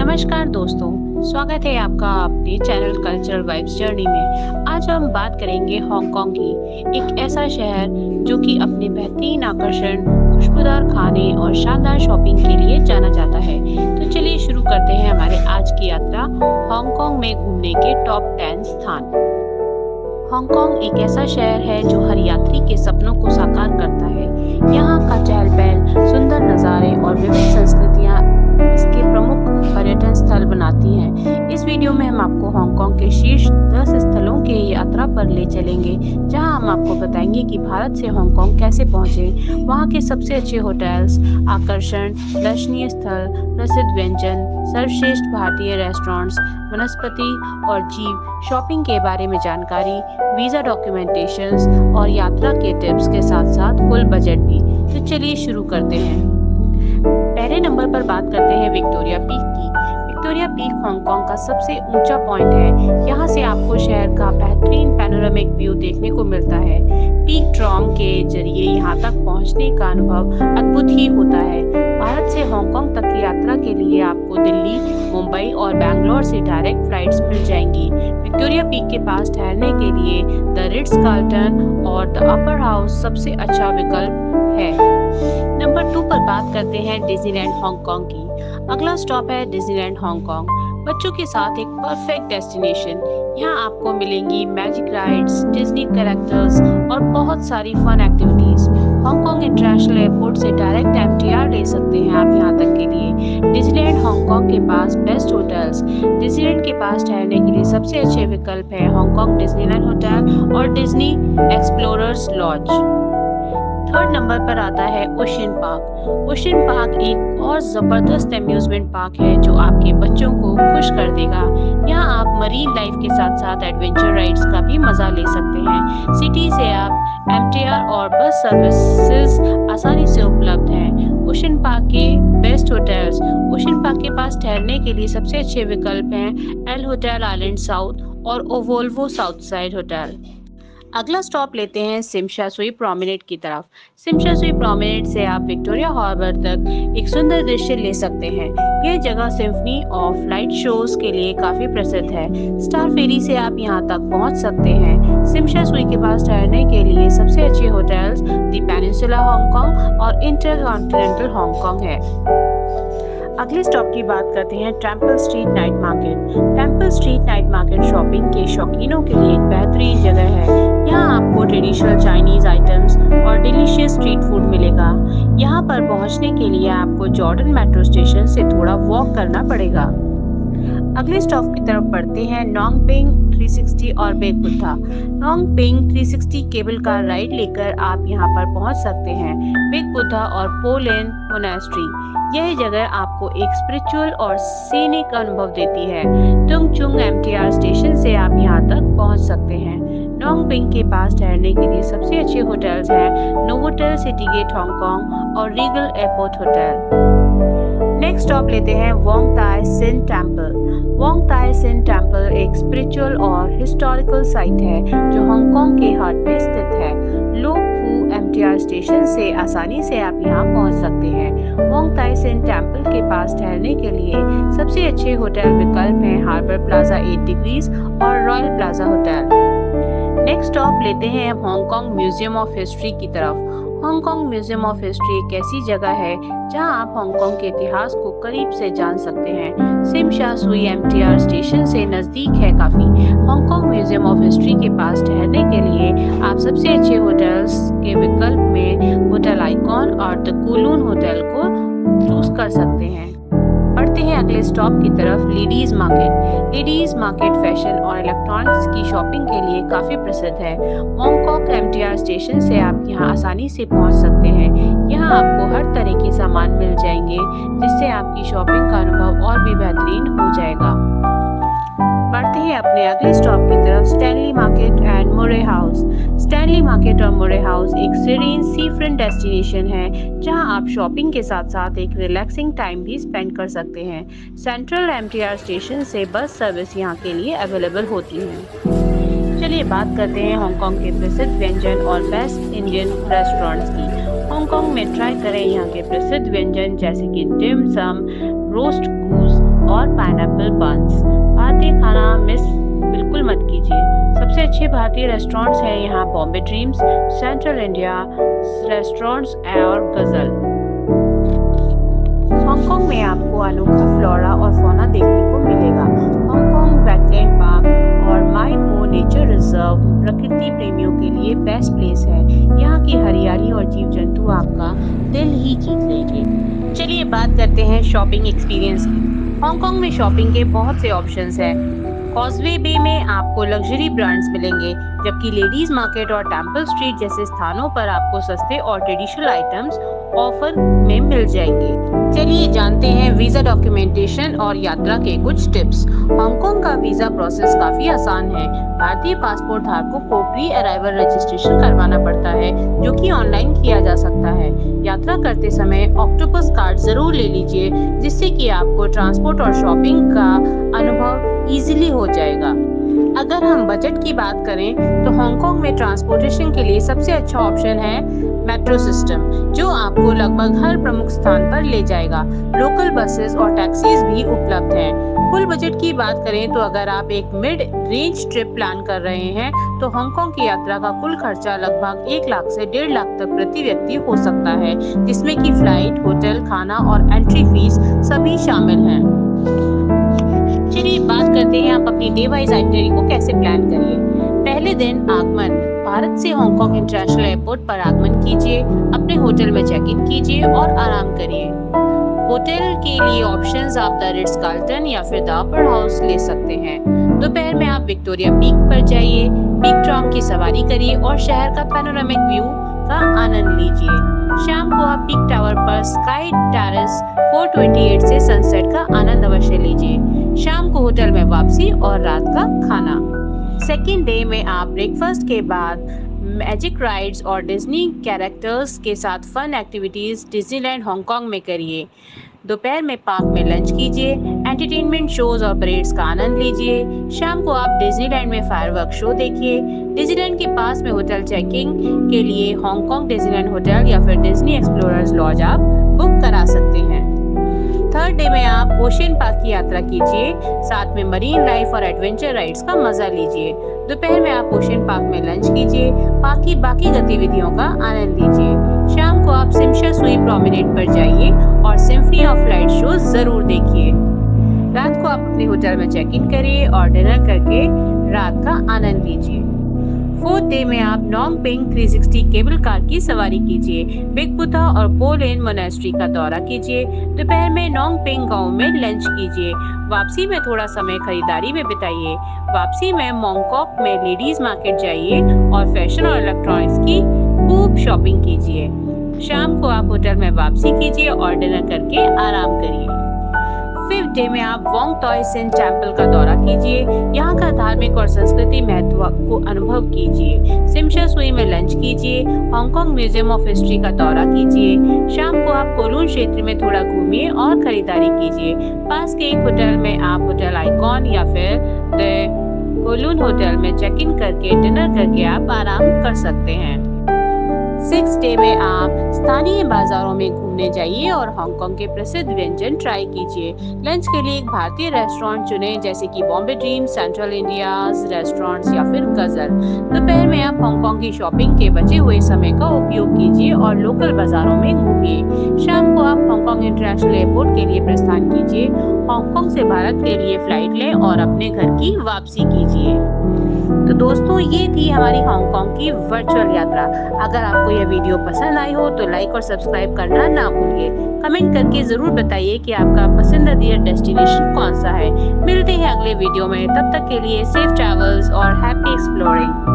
नमस्कार दोस्तों, स्वागत है आपका अपने चैनल कल्चरल वाइब्स जर्नी में। आज हम बात करेंगे हांगकांग की, एक ऐसा शहर जो कि अपने बेहतरीन आकर्षण, खुशबूदार खाने और शानदार शॉपिंग के लिए जाना जाता है। तो चलिए शुरू करते हैं हमारे आज की यात्रा हांगकांग में घूमने के टॉप 10 स्थान। हांगकांग एक ऐसा शहर है जो हर यात्री के सपनों को साकार करता है। यहाँ का चहल पहल, सुंदर नज़ारे और विविध संस्कृतियाँ इसके प्रमुख पर्यटन स्थल बनाती हैं। इस वीडियो में हम आपको हांगकांग के शीर्ष 10 स्थलों की यात्रा पर ले चलेंगे, जहां हम आपको बताएंगे कि भारत से हांगकांग कैसे पहुंचे, वहां के सबसे अच्छे होटल्स, आकर्षण, दर्शनीय स्थल, प्रसिद्ध व्यंजन, सर्वश्रेष्ठ भारतीय रेस्टोरेंट्स, वनस्पति और जीव, शॉपिंग के बारे में जानकारी, वीज़ा डॉक्यूमेंटेशंस और यात्रा के टिप्स के साथ साथ कुल बजट भी। तो चलिए शुरू करते हैं। पहले नंबर पर बात करते हैं विक्टोरिया पीक की। विक्टोरिया पीक हांगकांग का सबसे ऊंचा पॉइंट है। यहाँ से आपको शहर का बेहतरीन पैनोरामिक व्यू देखने को मिलता है। पीक ट्रॉम के जरिए यहाँ तक पहुँचने का अनुभव अद्भुत ही होता है। भारत से हांगकांग तक की यात्रा के लिए आपको दिल्ली, मुंबई और बैंगलोर से डायरेक्ट फ्लाइट्स मिल जाएंगी। विक्टोरिया पीक के पास ठहरने के लिए द रिट्ज कार्ल्टन और द अपर हाउस सबसे अच्छा विकल्प है। नंबर 2 पर बात करते हैं डिज्नीलैंड हांगकांग की। अगला स्टॉप है डिज्नीलैंड हांगकांग, बच्चों के साथ एक परफेक्ट डेस्टिनेशन। यहाँ आपको मिलेंगी मैजिक राइड्स, डिज्नी कैरेक्टर्स और बहुत सारी fun activities. Hong Kong international airport से डायरेक्ट MTR ले सकते हैं आप यहाँ तक के लिए। डिज्नीलैंड हांगकांग के पास बेस्ट होटल्स। डिज्नीलैंड के पास ठहरने के लिए सबसे अच्छे विकल्प है हांगकांग डिज्नीलैंड होटल और Disney explorers lodge. Third number पर आता है ओशियन पार्क। ओशियन पार्क एक और जबरदस्त अम्यूजमेंट पार्क है जो आपके बच्चों को खुश कर देगा। यहाँ आप मरीन लाइफ के साथ साथ एडवेंचर राइड्स का भी मजा ले सकते हैं। सिटी से आप MTR और बस सर्विसेज आसानी से उपलब्ध हैं। ओशियन पार्क के बेस्ट होटल्स। ओशियन पार्क के पास ठहरने के लिए सबसे अच्छे विकल्प हैं एल होटल आइलैंड साउथ और ओवोल्वो साउथ साइड होटल। अगला स्टॉप लेते हैं सिम शा सुई प्रोमेनेड की तरफ। सिम शा सुई प्रोमेनेड से आप विक्टोरिया हार्बर तक एक सुंदर दृश्य ले सकते हैं। यह जगह सिम्फनी ऑफ लाइट शोज के लिए काफी प्रसिद्ध है। स्टार फेरी से आप यहां तक पहुंच सकते हैं। सिम शा सुई के पास ठहरने के लिए सबसे अच्छे होटल्स द पेनिनसुला हांगकांग और इंटरकॉन्टिनेंटल हांगकांग है। अगले स्टॉप की बात करते हैं temple street night market. Temple street night market shopping के शौकीनों के लिए एक बेहतरीन जगह है। यहाँ आपको ट्रेडिशनल चाइनीज आइटम्स और डिलीशियस स्ट्रीट फूड मिलेगा। यहाँ पर पहुँचने के लिए आपको जॉर्डन मेट्रो स्टेशन से थोड़ा वॉक करना पड़ेगा। अगले स्टॉप की तरफ बढ़ते हैं नोंगपिंग 360 और big Buddha. Ngong Ping 360 cable car ride लेकर आप यहाँ पर पहुँच सकते हैं। बेग बुद्धा और पोलेन मोनेस्ट्री, यह जगह आपको एक स्पिरिचुअल और सीनिक अनुभव देती है। तुंगचुंग MTR स्टेशन से आप यहाँ तक पहुँच सकते हैं। नोंगपिंग के पास ठहरने के लिए सबसे अच्छे होटल्स हैं नोवोटेल सिटी गेट हांगकांग और Regal airport hotel. Next stop लेते हैं वोंग ताई सिन टेम्पल। वोंग ताई सिन टेम्पल एक स्पिरिचुअल और हिस्टोरिकल साइट है जो हांगकांग के हार्ट में स्थित है। लो फू MTR स्टेशन से आसानी से आप यहाँ पहुँच सकते हैं। वोंग ताई सिन टेम्पल के पास ठहरने के लिए सबसे अच्छे होटल विकल्प हैं हार्बर प्लाजा 8 डिग्रीज और royal plaza hotel. Next stop लेते हैं अब हांगकांग म्यूजियम ऑफ हिस्ट्री की तरफ। हांगकांग म्यूजियम ऑफ हिस्ट्री एक ऐसी जगह है जहां आप हांगकांग के इतिहास को करीब से जान सकते हैं। सिम शा सुई MTR स्टेशन से नज़दीक है काफ़ी। हांगकांग म्यूजियम ऑफ हिस्ट्री के पास ठहरने के लिए आप सबसे अच्छे होटल्स के विकल्प में होटल आइकॉन और द कुलून होटल को चूज कर सकते हैं। बढ़ते हैं अगले स्टॉप की तरफ ladies market. Ladies market fashion और इलेक्ट्रॉनिक्स की शॉपिंग के लिए काफ़ी प्रसिद्ध है। मॉन्गकॉक MTR स्टेशन से आप यहां आसानी से पहुंच सकते हैं। यहां आपको हर तरह के सामान मिल जाएंगे जिससे आपकी शॉपिंग का अनुभव और भी बेहतरीन हो जाएगा। बढ़ते हैं अपने अगले स्टॉप की तरफ स्टैनली मार्केट एंड मुरे हाउस। स्टैनली मार्केट और मुरे हाउस एक सीरीन सी फ्रंट डेस्टिनेशन है जहां आप शॉपिंग के साथ साथ एक रिलैक्सिंग टाइम भी स्पेंड कर सकते हैं। सेंट्रल MTR स्टेशन से बस सर्विस यहां के लिए अवेलेबल होती है। चलिए बात करते हैं हांगकांग के प्रसिद्ध व्यंजन और बेस्ट इंडियन रेस्टोरेंट्स की। हांगकांग में ट्राई करें यहाँ के प्रसिद्ध व्यंजन जैसे कि डिम सम, रोस्ट गूस और पाइनएप्पल बन्स। भारतीय खाना मिस बिल्कुल मत कीजिए। सबसे अच्छे भारतीय रेस्टोरेंट्स हैं यहाँ Bombay dreams, central India restaurants और गजल। हांगकांग में आपको अनोखा फ्लोरा और फौना देखने को मिलेगा। हांगकांग वेटलैंड पार्क और माई पो नेचर रिजर्व प्रकृति प्रेमियों के लिए बेस्ट प्लेस है। यहाँ की हरियाली और जीव जंतु आपका दिल ही जीत लेंगे। चलिए बात करते हैं शॉपिंग एक्सपीरियंस की। हांगकांग में शॉपिंग के बहुत से ऑप्शंस हैं। कॉजवे बे में आपको लग्जरी ब्रांड्स मिलेंगे, जबकि लेडीज मार्केट और टेम्पल स्ट्रीट जैसे स्थानों पर आपको सस्ते और ट्रेडिशनल आइटम्स ऑफर में मिल जाएंगे। चलिए जानते हैं वीजा डॉक्यूमेंटेशन और यात्रा के कुछ टिप्स। हांगकांग का वीजा प्रोसेस काफी आसान है। भारतीय पासपोर्ट धारकों को प्री अराइवल रजिस्ट्रेशन करवाना पड़ता है, जो कि ऑनलाइन किया जा सकता है। यात्रा करते समय ऑक्टोपस कार्ड जरूर ले लीजिए, जिससे कि आपको ट्रांसपोर्ट और शॉपिंग का अनुभव इजीली हो जाएगा। अगर हम बजट की बात करें तो हांगकांग में ट्रांसपोर्टेशन के लिए सबसे अच्छा ऑप्शन है मेट्रो सिस्टम, जो आपको लगभग हर प्रमुख स्थान पर ले जाएगा। लोकल बसेस और टैक्सीज भी उपलब्ध हैं। कुल बजट की बात करें तो अगर आप एक मिड रेंज ट्रिप प्लान कर रहे हैं तो हांगकांग की यात्रा का कुल खर्चा लगभग 1 लाख से 1.5 लाख तक प्रति व्यक्ति हो सकता है, जिसमें कि फ्लाइट, होटल, खाना और एंट्री फीस सभी शामिल हैं। चलिए बात करते हैं आप अपनी डे वाइज आइटनरी को कैसे प्लान करिए। पहले दिन आगमन। भारत से हांगकांग इंटरनेशनल एयरपोर्ट पर आगमन कीजिए, अपने होटल में चेक इन कीजिए और आराम करिए। होटल के लिए ऑप्शंस आप द रिट्ज कार्ल्टन या फिर द अपर हाउस ले सकते हैं। दोपहर में आप विक्टोरिया पीक पर जाइए, पीक ट्राम की सवारी करिए और शहर का पैनोरामिक व्यू का आनंद लीजिए। शाम को आप पीक टावर पर स्काई टेरेस 428 से सनसेट का आनंद अवश्य लीजिए। शाम को होटल में वापसी और रात का खाना। सेकेंड डे में आप ब्रेकफास्ट के बाद मैजिक राइड्स और डिज्नी कैरेक्टर्स के साथ फन एक्टिविटीज डिज्नीलैंड हांगकांग में करिए। दोपहर में पार्क में लंच कीजिए, एंटरटेनमेंट शोज और परेड्स का आनंद लीजिए। शाम को आप डिज्नीलैंड में फायरवर्क शो देखिए। डिज्नीलैंड के पास में होटल चेकिंग के लिए हांगकांग डिज्नीलैंड होटल या फिर डिज्नी एक्सप्लोरर्स लॉज आप बुक करा सकते हैं। थर्ड डे में आप ओशियन पार्क की यात्रा कीजिए, साथ में मरीन लाइफ और एडवेंचर राइड्स का मजा लीजिए। दोपहर में आप ओशियन पार्क में लंच कीजिए, पार्क की बाकी गतिविधियों का आनंद लीजिए। शाम को आप सिमशा सुई प्रोमेनेड पर जाइए और सिम्फनी ऑफ लाइट शो जरूर देखिए। रात को आप अपने होटल में चेक इन करिए और डिनर करके रात का आनंद लीजिए। फोर्थ डे में आप नोंग पिंग 360 केबल कार की सवारी कीजिए, बिग बुद्धा और पो लेन मोनेस्ट्री का दौरा कीजिए। दोपहर में नोंग पिंग गांव में लंच कीजिए। वापसी में थोड़ा समय खरीदारी में बिताइए। वापसी में मोंगकॉक में लेडीज मार्केट जाइए और फैशन और इलेक्ट्रॉनिक्स की खूब शॉपिंग कीजिए। शाम को आप होटल में वापसी कीजिए और डिनर करके आराम करिए। फिफ्थ डे में आप वोंग तोय सिन टेम्पल का दौरा कीजिए। यहाँ का धार्मिक और संस्कृति महत्व को अनुभव कीजिए। सिमशा सुई में लंच कीजिए। हांगकांग म्यूजियम ऑफ हिस्ट्री का दौरा कीजिए। शाम को आप कोलून क्षेत्र में थोड़ा घूमिए और खरीदारी कीजिए। पास के एक होटल में आप होटल आइकॉन या फिर द कोलून होटल में चेक इन करके डिनर करके आप आराम कर सकते हैं। सिक्स्थ डे में आप स्थानीय बाजारों में घूमने जाइए और हांगकांग के प्रसिद्ध व्यंजन ट्राई कीजिए। लंच के लिए एक भारतीय रेस्टोरेंट चुनें, जैसे कि Bombay dream, central India restaurants या फिर गजल। दोपहर में आप हांगकांग की शॉपिंग के बचे हुए समय का उपयोग कीजिए और लोकल बाजारों में घूमिए। शाम को आप हांगकांग इंटरनेशनल एयरपोर्ट के लिए प्रस्थान कीजिए। हांगकांग से भारत के लिए फ्लाइट लें और अपने घर की वापसी कीजिए। तो दोस्तों, ये थी हमारी हांगकांग की वर्चुअल यात्रा। अगर आपको यह वीडियो पसंद आई हो तो लाइक और सब्सक्राइब करना ना भूलिए। कमेंट करके जरूर बताइए कि आपका पसंदीदा डेस्टिनेशन कौन सा है। मिलते हैं अगले वीडियो में, तब तक के लिए सेफ ट्रैवल्स और हैप्पी एक्सप्लोरिंग।